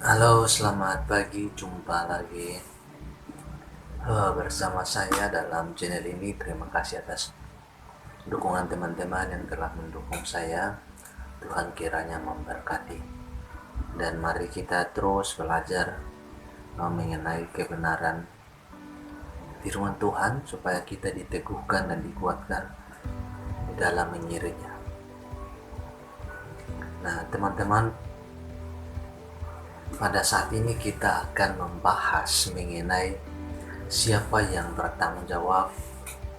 Halo, selamat pagi. Jumpa lagi bersama saya dalam channel ini. Terima kasih atas dukungan teman-teman yang telah mendukung saya. Tuhan kiranya memberkati. Dan mari kita terus belajar mengenai kebenaran firman Tuhan supaya kita diteguhkan dan dikuatkan di dalam menyiritnya. Nah, teman-teman, pada saat ini kita akan membahas mengenai siapa yang bertanggung jawab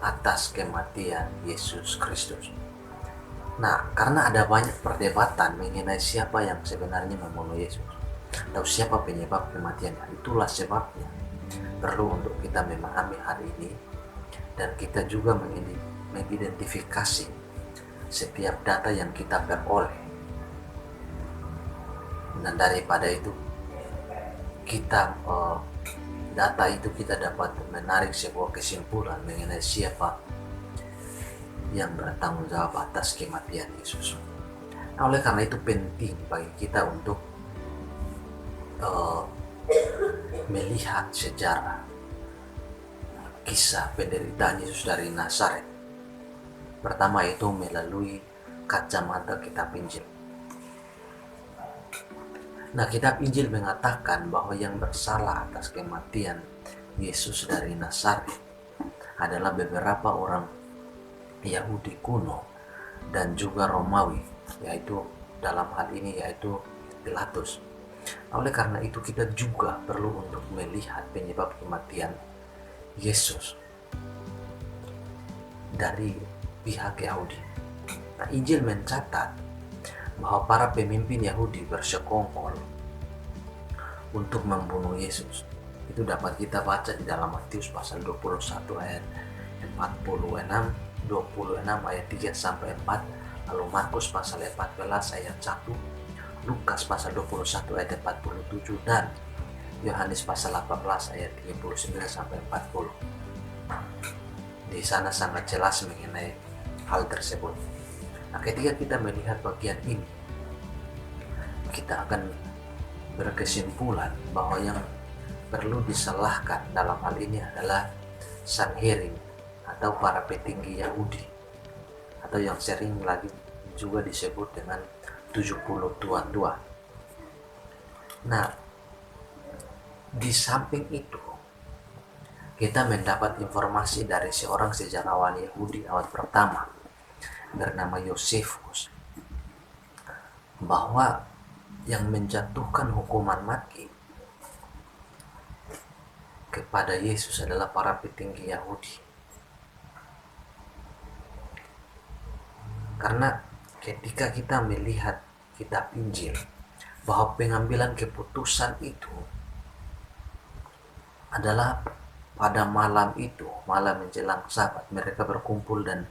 atas kematian Yesus Kristus. Nah, karena ada banyak perdebatan mengenai siapa yang sebenarnya membunuh Yesus atau siapa penyebab kematiannya, itulah sebabnya perlu untuk kita memahami hari ini dan kita juga mengidentifikasi setiap data yang kita peroleh. Dan daripada itu kita data itu kita dapat menarik sebuah kesimpulan mengenai siapa yang bertanggung jawab atas kematian Yesus. Nah, oleh karena itu penting bagi kita untuk uh, melihat sejarah kisah penderitaan Yesus dari Nazaret. Pertama itu melalui kacamata kitab Injil. Nah, kitab Injil mengatakan bahwa yang bersalah atas kematian Yesus dari Nazaret adalah beberapa orang Yahudi kuno dan juga Romawi, yaitu dalam hal ini yaitu Pilatus. Oleh karena itu kita juga perlu untuk melihat penyebab kematian Yesus dari pihak Yahudi. Nah, Injil mencatat bahwa para pemimpin Yahudi bersekongkol untuk membunuh Yesus. Itu dapat kita baca di dalam Matius pasal 21 ayat 46, 26 ayat 3 sampai 4, lalu Markus pasal 14 ayat 1, Lukas pasal 21 ayat 47 dan Yohanes pasal 18 ayat 39 sampai 40. Di sana sangat jelas mengenai hal tersebut. Nah, ketika kita melihat bagian ini, kita akan berkesimpulan bahwa yang perlu disalahkan dalam hal ini adalah Sanhedrin atau para petinggi Yahudi, atau yang sering lagi juga disebut dengan 70 tua-tua. Nah, di samping itu kita mendapat informasi dari seorang sejarawan Yahudi abad pertama bernama Yosefus bahwa yang menjatuhkan hukuman mati kepada Yesus adalah para petinggi Yahudi. Karena ketika kita melihat kitab Injil bahwa pengambilan keputusan itu adalah pada malam itu, malam menjelang Sabat, mereka berkumpul dan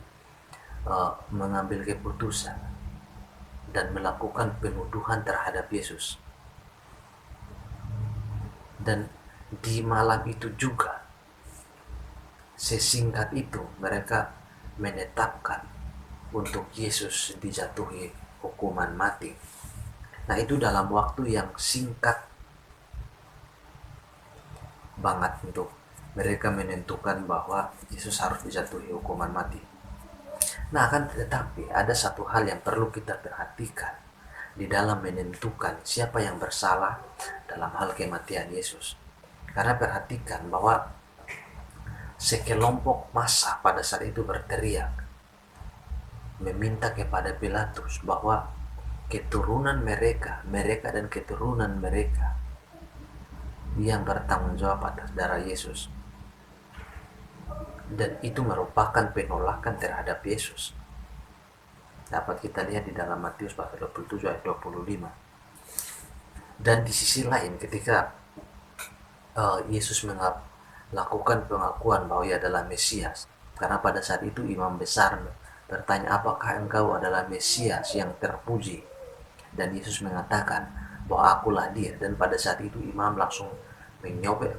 mengambil keputusan dan melakukan penuduhan terhadap Yesus. Dan di malam itu juga, sesingkat itu mereka menetapkan untuk Yesus dijatuhi hukuman mati. Nah, itu dalam waktu yang singkat banget untuk mereka menentukan bahwa Yesus harus dijatuhi hukuman mati. Nah, akan tetapi ada satu hal yang perlu kita perhatikan di dalam menentukan siapa yang bersalah dalam hal kematian Yesus. Karena perhatikan bahwa sekelompok massa pada saat itu berteriak meminta kepada Pilatus bahwa keturunan mereka dan keturunan mereka yang bertanggung jawab atas darah Yesus. Dan itu merupakan penolakan terhadap Yesus. Dapat kita lihat di dalam Matius pasal 27 ayat 25. Dan di sisi lain ketika Yesus melakukan pengakuan bahwa ia adalah Mesias, karena pada saat itu imam besar bertanya, apakah engkau adalah Mesias yang terpuji? Dan Yesus mengatakan bahwa akulah dia. Dan pada saat itu imam langsung menyobek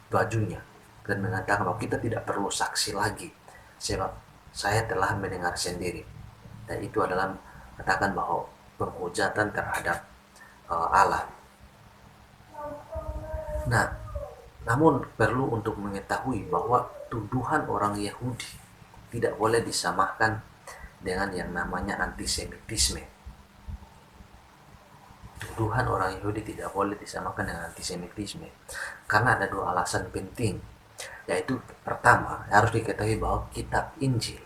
bajunya dan mengatakan bahwa kita tidak perlu saksi lagi sebab saya telah mendengar sendiri. Dan itu adalah katakan bahwa penghujatan terhadap Allah. Nah, namun perlu untuk mengetahui bahwa tuduhan orang Yahudi tidak boleh disamakan dengan yang namanya antisemitisme. Tuduhan orang Yahudi tidak boleh disamakan dengan antisemitisme karena ada dua alasan penting, yaitu pertama harus diketahui bahwa kitab Injil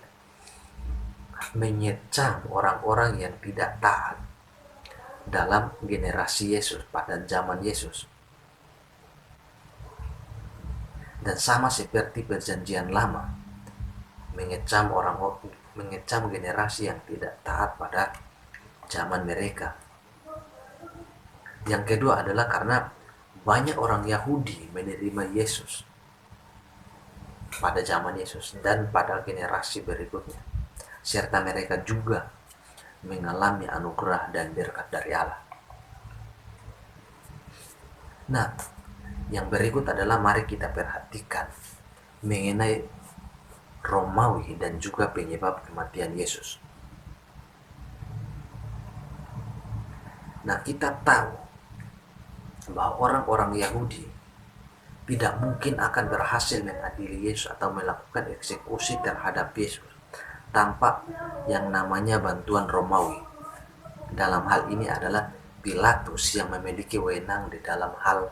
menyecam orang-orang yang tidak taat dalam generasi Yesus pada zaman Yesus. Dan sama seperti perjanjian lama mengecam generasi yang tidak taat pada zaman mereka. Yang kedua adalah karena banyak orang Yahudi menerima Yesus pada zaman Yesus dan pada generasi berikutnya, serta mereka juga mengalami anugerah dan berkat dari Allah. Nah, yang berikut adalah mari kita perhatikan mengenai Romawi dan juga penyebab kematian Yesus. Nah, kita tahu bahwa orang-orang Yahudi tidak mungkin akan berhasil mengadili Yesus atau melakukan eksekusi terhadap Yesus tanpa yang namanya bantuan Romawi. Dalam hal ini adalah Pilatus yang memiliki wewenang di dalam hal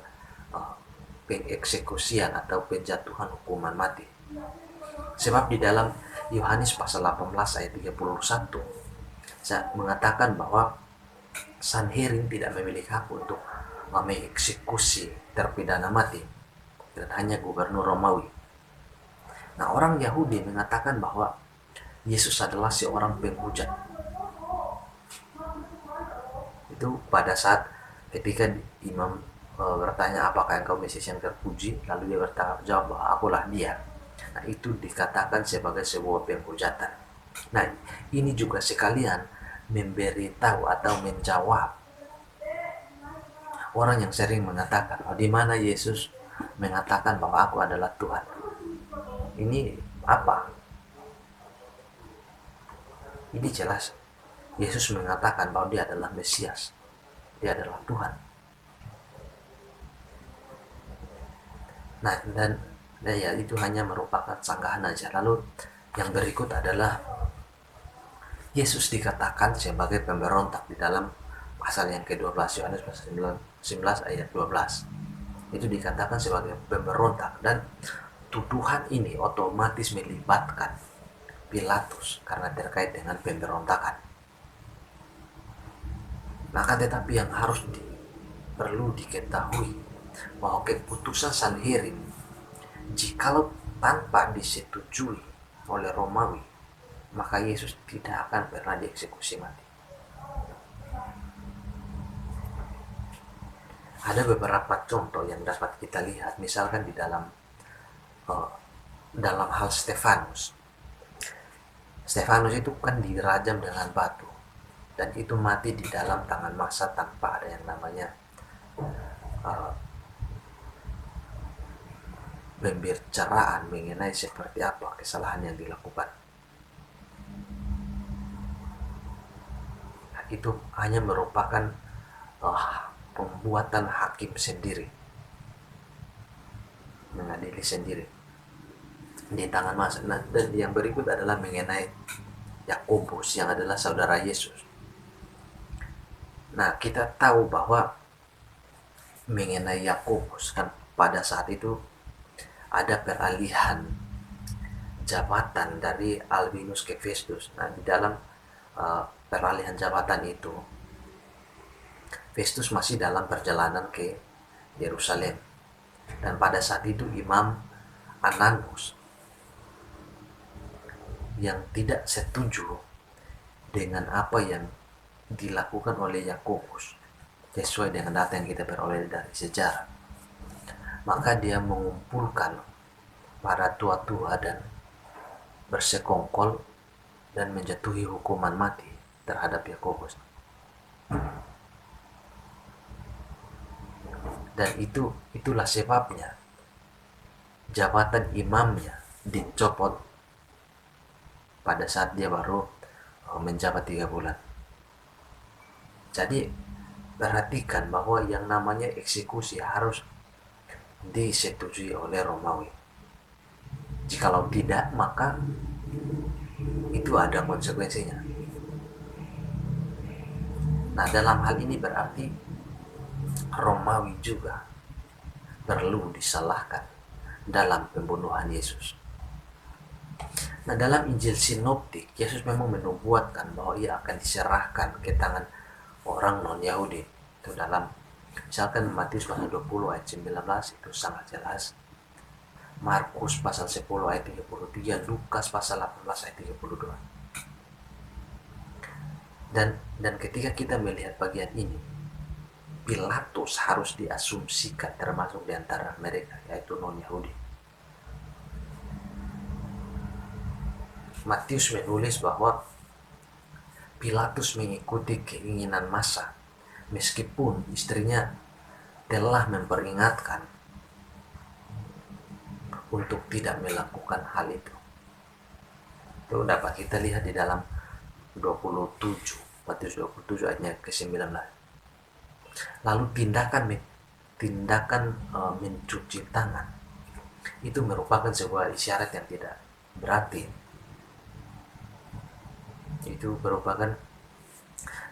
pengeksekusian atau penjatuhan hukuman mati. Sebab di dalam Yohanes pasal 18 ayat 31 saya mengatakan bahwa Sanhedrin tidak memiliki hak untuk mengeksekusi terpidana mati dan hanya gubernur Romawi. Nah, orang Yahudi mengatakan bahwa Yesus adalah seorang penghujat. Itu pada saat ketika imam bertanya, apakah engkau Mesias yang terpuji, lalu dia berjawab bahwa akulah dia. Nah, itu dikatakan sebagai sebuah penghujatan. Nah, ini juga sekalian memberitahu atau menjawab orang yang sering mengatakan, di mana Yesus mengatakan bahwa aku adalah Tuhan. Ini apa? Ini jelas Yesus mengatakan bahwa dia adalah Mesias, dia adalah Tuhan. Nah, dan ya itu hanya merupakan sanggahan aja. Lalu yang berikut adalah Yesus dikatakan sebagai pemberontak di dalam pasal yang ke-12, Yohanes pasal 19 ayat 12. Itu dikatakan sebagai pemberontak, dan tuduhan ini otomatis melibatkan Pilatus karena terkait dengan pemberontakan. Maka tetapi yang perlu diketahui bahwa keputusan Sanhedrin jikalau tanpa disetujui oleh Romawi, maka Yesus tidak akan pernah dieksekusi mati. Ada beberapa contoh yang dapat kita lihat, misalkan di dalam hal Stefanus. Stefanus itu kan dirajam dengan batu, dan itu mati di dalam tangan massa tanpa ada yang namanya pembicaraan mengenai seperti apa kesalahan yang dilakukan. Nah, itu hanya merupakan pembuatan hakim sendiri, mengadili sendiri di tangan massa. Nah, dan yang berikut adalah mengenai Yakobus yang adalah saudara Yesus. Nah, kita tahu bahwa mengenai Yakobus kan pada saat itu ada peralihan jabatan dari Albinus ke Festus. Nah, di dalam peralihan jabatan itu Festus masih dalam perjalanan ke Yerusalem, dan pada saat itu Imam Ananus yang tidak setuju dengan apa yang dilakukan oleh Yakobus sesuai dengan data yang kita peroleh dari sejarah, maka dia mengumpulkan para tua-tua dan bersekongkol dan menjatuhi hukuman mati terhadap Yakobus. Dan itulah sebabnya jabatan imamnya dicopot pada saat dia baru menjabat 3 bulan. Jadi perhatikan bahwa yang namanya eksekusi harus disetujui oleh Romawi. Jikalau tidak, maka itu ada konsekuensinya. Nah, dalam hal ini berarti Romawi juga perlu disalahkan dalam pembunuhan Yesus. Nah, dalam Injil Sinoptik, Yesus memang menubuatkan bahwa ia akan diserahkan ke tangan orang non-Yahudi. Itu dalam, misalkan Matius pasal 20 ayat 19 itu sangat jelas. Markus pasal 10 ayat 33, Lukas pasal 18 ayat 32. Dan ketika kita melihat bagian ini, Pilatus harus diasumsikan termasuk di antara mereka, yaitu non-Yahudi. Matius menulis bahwa Pilatus mengikuti keinginan massa, meskipun istrinya telah memperingatkan untuk tidak melakukan hal itu. Itu dapat kita lihat di dalam 27, Matius 27 ayatnya ke-19. Lalu tindakan mencuci tangan itu merupakan sebuah isyarat yang tidak berarti. Itu merupakan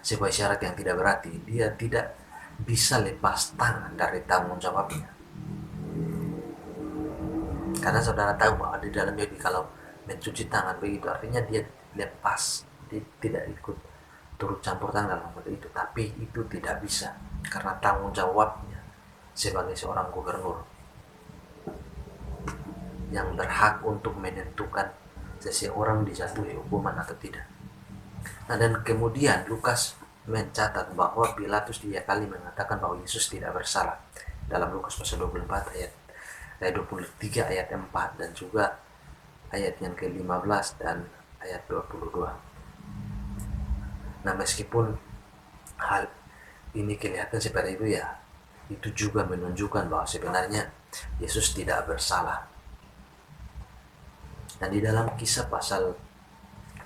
sebuah isyarat yang tidak berarti. Dia tidak bisa lepas tangan dari tanggung jawabnya. Karena saudara tahu bahwa di dalam Yahudi kalau mencuci tangan begitu artinya dia lepas, dia tidak ikut turut campur tangan dalam hal itu. Tapi itu tidak bisa karena tanggung jawabnya sebagai seorang gubernur yang berhak untuk menentukan seseorang dijatuhi hukuman atau tidak. Nah, dan kemudian Lukas mencatat bahwa Pilatus 3 kali mengatakan bahwa Yesus tidak bersalah. Dalam Lukas pasal 24 ayat 23 ayat 4 dan juga ayat yang ke-15 dan ayat 22. Nah, meskipun hal ini kelihatan seperti itu, ya itu juga menunjukkan bahwa sebenarnya Yesus tidak bersalah. Dan di dalam Kisah pasal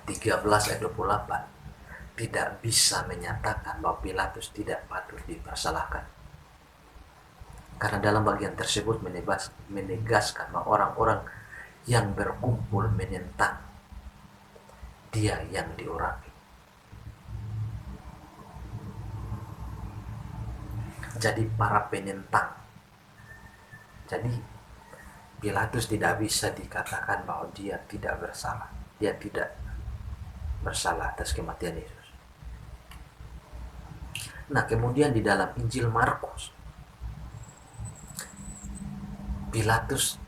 13 ayat 28 tidak bisa menyatakan bahwa Pilatus tidak patut dipersalahkan. Karena dalam bagian tersebut menegaskan bahwa orang-orang yang berkumpul menentang dia yang diurapi. Jadi para penentang. Jadi Pilatus tidak bisa dikatakan bahwa dia tidak bersalah. Dia tidak bersalah atas kematian Yesus. Nah, kemudian di dalam Injil Markus, Pilatus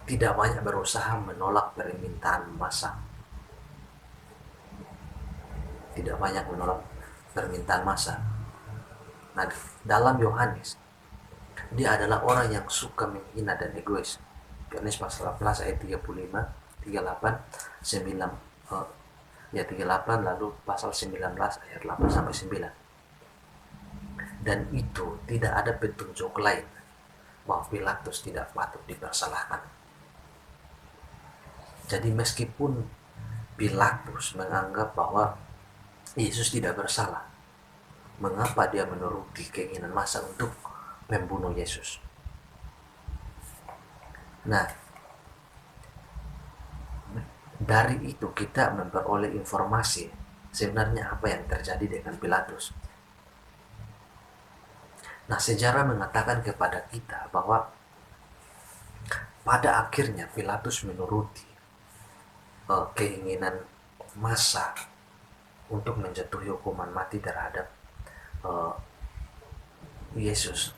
tidak banyak berusaha menolak permintaan massa. Tidak banyak menolak permintaan massa. Nah, dalam Yohanes, dia adalah orang yang suka menghina dan egois. Yohanes pasal 18 ayat 35, 38, 9, 38, lalu pasal 19 ayat 8 sampai 9. Dan itu tidak ada petunjuk lain bahwa Pilatus tidak patut dipersalahkan. Jadi meskipun Pilatus menganggap bahwa Yesus tidak bersalah, mengapa dia menuruti keinginan massa untuk membunuh Yesus? Nah, dari itu kita memperoleh informasi sebenarnya apa yang terjadi dengan Pilatus. Nah, sejarah mengatakan kepada kita bahwa pada akhirnya Pilatus menuruti keinginan massa untuk menjatuhi hukuman mati terhadap Yesus.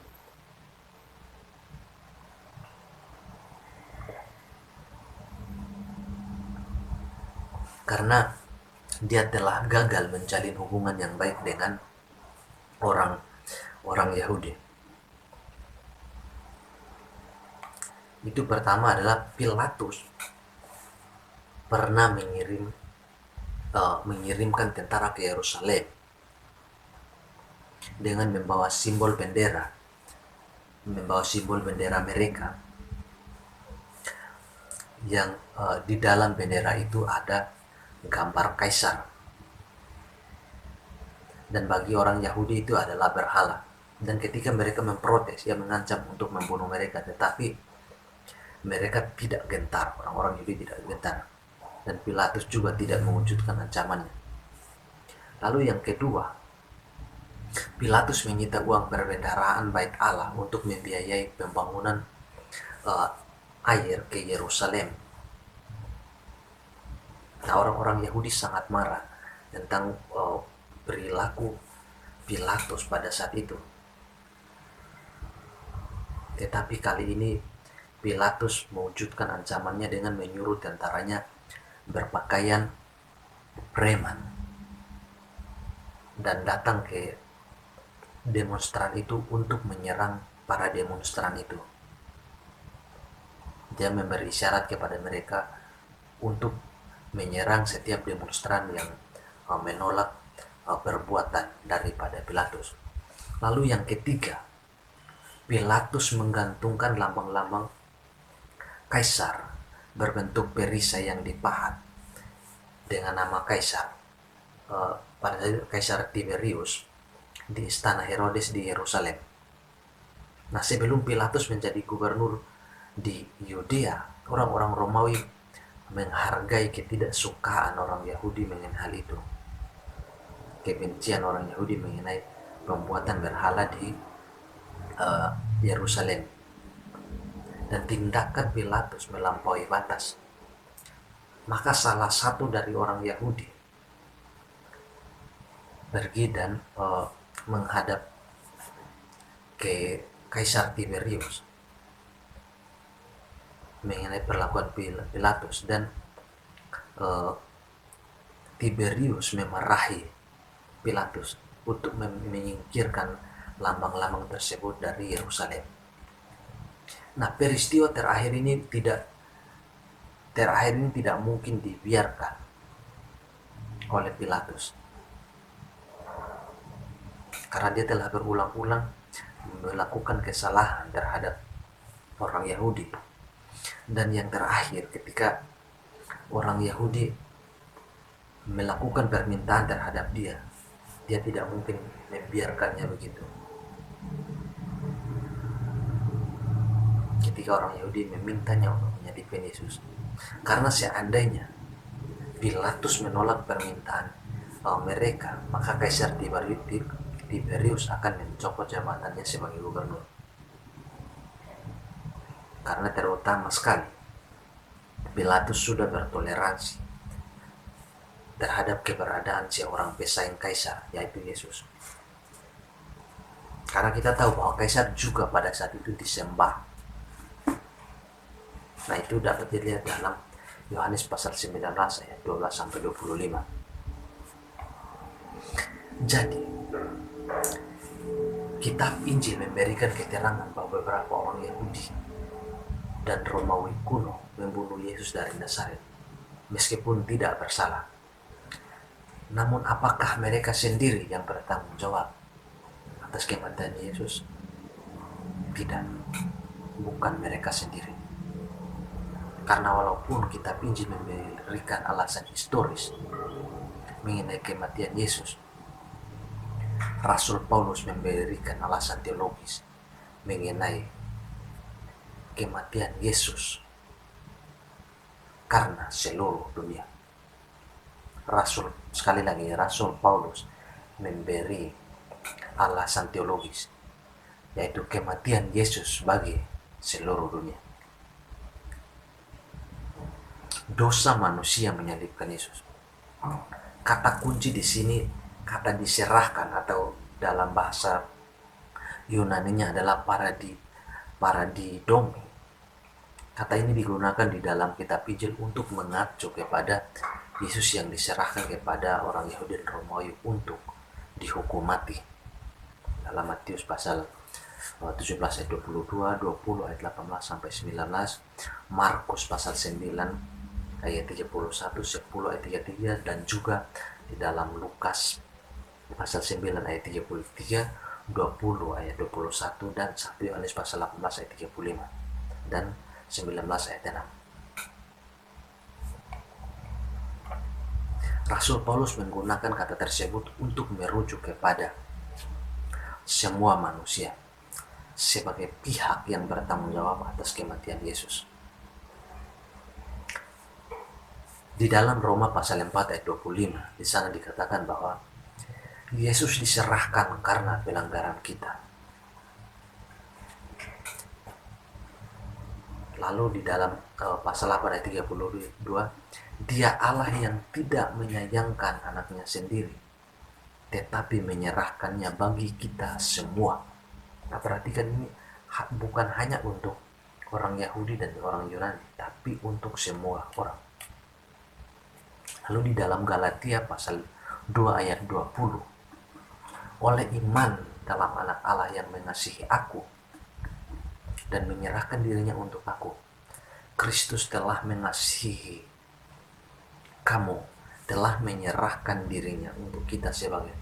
Karena dia telah gagal menjalin hubungan yang baik dengan orang Yahudi. Itu pertama adalah Pilatus pernah mengirimkan tentara ke Yerusalem dengan membawa simbol bendera mereka, yang di dalam bendera itu ada gambar kaisar, dan bagi orang Yahudi itu adalah berhala. Dan ketika mereka memprotes, ia mengancam untuk membunuh mereka, tetapi mereka tidak gentar, orang-orang Yahudi tidak gentar. Dan Pilatus juga tidak mewujudkan ancamannya. Lalu yang kedua, Pilatus menyita uang perbendaharaan Bait Allah untuk membiayai pembangunan air ke Yerusalem. Nah, orang-orang Yahudi sangat marah tentang perilaku Pilatus pada saat itu. Tetapi kali ini Pilatus mewujudkan ancamannya dengan menyuruh tentaranya berpakaian preman dan datang ke demonstran itu untuk menyerang para demonstran itu. Dia memberi isyarat kepada mereka untuk menyerang setiap demonstran yang menolak perbuatan daripada Pilatus. Lalu yang ketiga, Pilatus menggantungkan lambang-lambang Kaisar berbentuk perisai yang dipahat dengan nama Kaisar pada Kaisar Tiberius di istana Herodes di Yerusalem. Nah, sebelum Pilatus menjadi gubernur di Yudea, orang-orang Romawi menghargai ketidaksukaan orang Yahudi mengenai hal itu. Kebencian orang Yahudi mengenai pembuatan berhala di Yerusalem. Dan tindakan Pilatus melampaui batas. Maka salah satu dari orang Yahudi pergi dan menghadap ke Kaisar Tiberius mengenai perlakuan Pilatus, dan Tiberius memarahi Pilatus untuk menyingkirkan lambang-lambang tersebut dari Yerusalem. Nah, peristiwa terakhir ini tidak mungkin dibiarkan oleh Pilatus, karena dia telah berulang-ulang melakukan kesalahan terhadap orang Yahudi. Dan yang terakhir, ketika orang Yahudi melakukan permintaan terhadap dia tidak mungkin membiarkannya begitu. Ketika orang Yahudi memintanya untuk menyalibkan Yesus, karena seandainya Pilatus menolak permintaan mereka, maka Kaisar Tiberius akan mencopot jabatannya sebagai gubernur. Karena terutama sekali Pilatus sudah bertoleransi terhadap keberadaan seorang pesaing Kaisar, yaitu Yesus. Karena kita tahu bahwa Kaisar juga pada saat itu disembah. Nah, itu dapat dilihat dalam Yohanes pasal 19 ayat 12-25. Jadi, kitab Injil memberikan keterangan bahwa beberapa orang Yahudi dan Romawi kuno membunuh Yesus dari Nazaret meskipun tidak bersalah. Namun apakah mereka sendiri yang bertanggung jawab atas kematian Yesus? Tidak, bukan mereka sendiri. Karena walaupun kitab Injil memberikan alasan historis mengenai kematian Yesus, Rasul Paulus memberikan alasan teologis mengenai kematian Yesus karena seluruh dunia. Sekali lagi, Rasul Paulus memberi alasan teologis, yaitu kematian Yesus bagi seluruh dunia. Dosa manusia menyalibkan Yesus. Kata kunci di sini kata diserahkan, atau dalam bahasa Yunaninya adalah paradidomi. Kata ini digunakan di dalam kitab Injil untuk mengacu kepada Yesus yang diserahkan kepada orang Yahudi dan Romawi untuk dihukum mati. Dalam Matius pasal 17 ayat 22, 20 ayat 18 sampai 19, Markus pasal 9 ayat 31, 10 ayat 33, dan juga di dalam Lukas pasal 9 ayat 33, 20 ayat 21, dan 1 Yohanes pasal 18 ayat 35 dan 19 ayat 6. Rasul Paulus menggunakan kata tersebut untuk merujuk kepada semua manusia sebagai pihak yang bertanggung jawab atas kematian Yesus. Di dalam Roma pasal 4 ayat 25, di sana dikatakan bahwa Yesus diserahkan karena pelanggaran kita. Lalu di dalam pasal 8 ayat 32, Dia Allah yang tidak menyayangkan anaknya sendiri, tetapi menyerahkannya bagi kita semua. Nah, perhatikan ini bukan hanya untuk orang Yahudi dan orang Yunani, tapi untuk semua orang. Lalu di dalam Galatia pasal 2 ayat 20, oleh iman dalam anak Allah yang mengasihi aku dan menyerahkan dirinya untuk aku, Kristus telah mengasihi kamu, telah menyerahkan dirinya untuk kita sebagai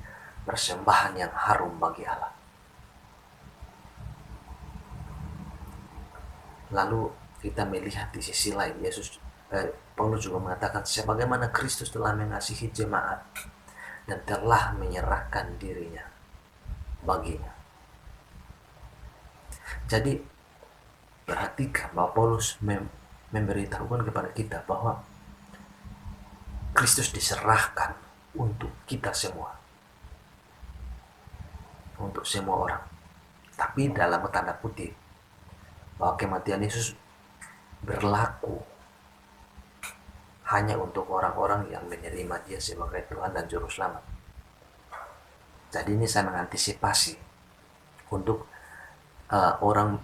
persembahan yang harum bagi Allah. Lalu kita melihat di sisi lain, Paulus juga mengatakan sebagaimana Kristus telah mengasihi jemaat dan telah menyerahkan dirinya baginya. Jadi perhatikan bahwa Paulus memberitahukan kepada kita bahwa Kristus diserahkan untuk kita semua, untuk semua orang. Tapi dalam tanda kutip, bahwa kematian Yesus berlaku hanya untuk orang-orang yang menerima Dia sebagai Tuhan dan Juru Selamat. Jadi ini saya mengantisipasi untuk orang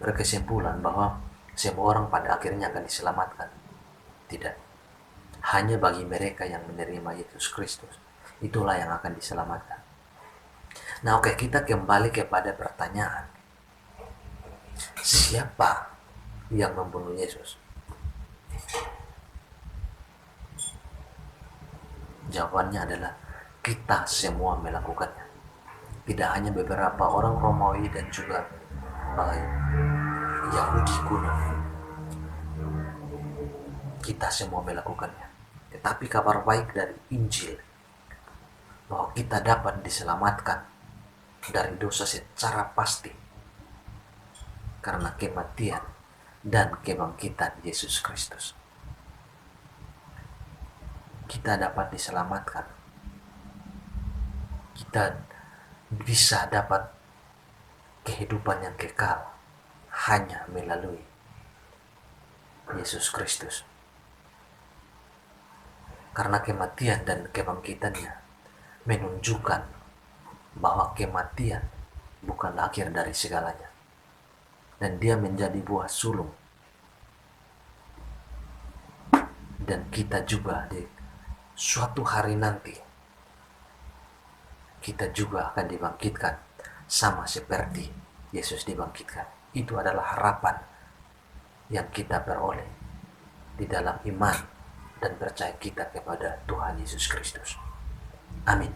berkesimpulan bahwa semua orang pada akhirnya akan diselamatkan. Tidak. Hanya bagi mereka yang menerima Yesus Kristus, itulah yang akan diselamatkan. Nah, oke, kita kembali kepada pertanyaan. Siapa yang membunuh Yesus? Jawabannya adalah kita semua melakukannya. Tidak hanya beberapa orang Romawi dan juga Yahudi kuno. Kita semua melakukannya. Tetapi kabar baik dari Injil bahwa kita dapat diselamatkan dari dosa secara pasti karena kematian dan kebangkitan Yesus Kristus. Kita dapat diselamatkan. Kita bisa dapat kehidupan yang kekal hanya melalui Yesus Kristus. Karena kematian dan kebangkitannya menunjukkan bahwa kematian bukan akhir dari segalanya. Dan Dia menjadi buah sulung. Dan kita juga di suatu hari nanti, kita juga akan dibangkitkan sama seperti Yesus dibangkitkan. Itu adalah harapan yang kita peroleh di dalam iman dan percaya kita kepada Tuhan Yesus Kristus. Amin.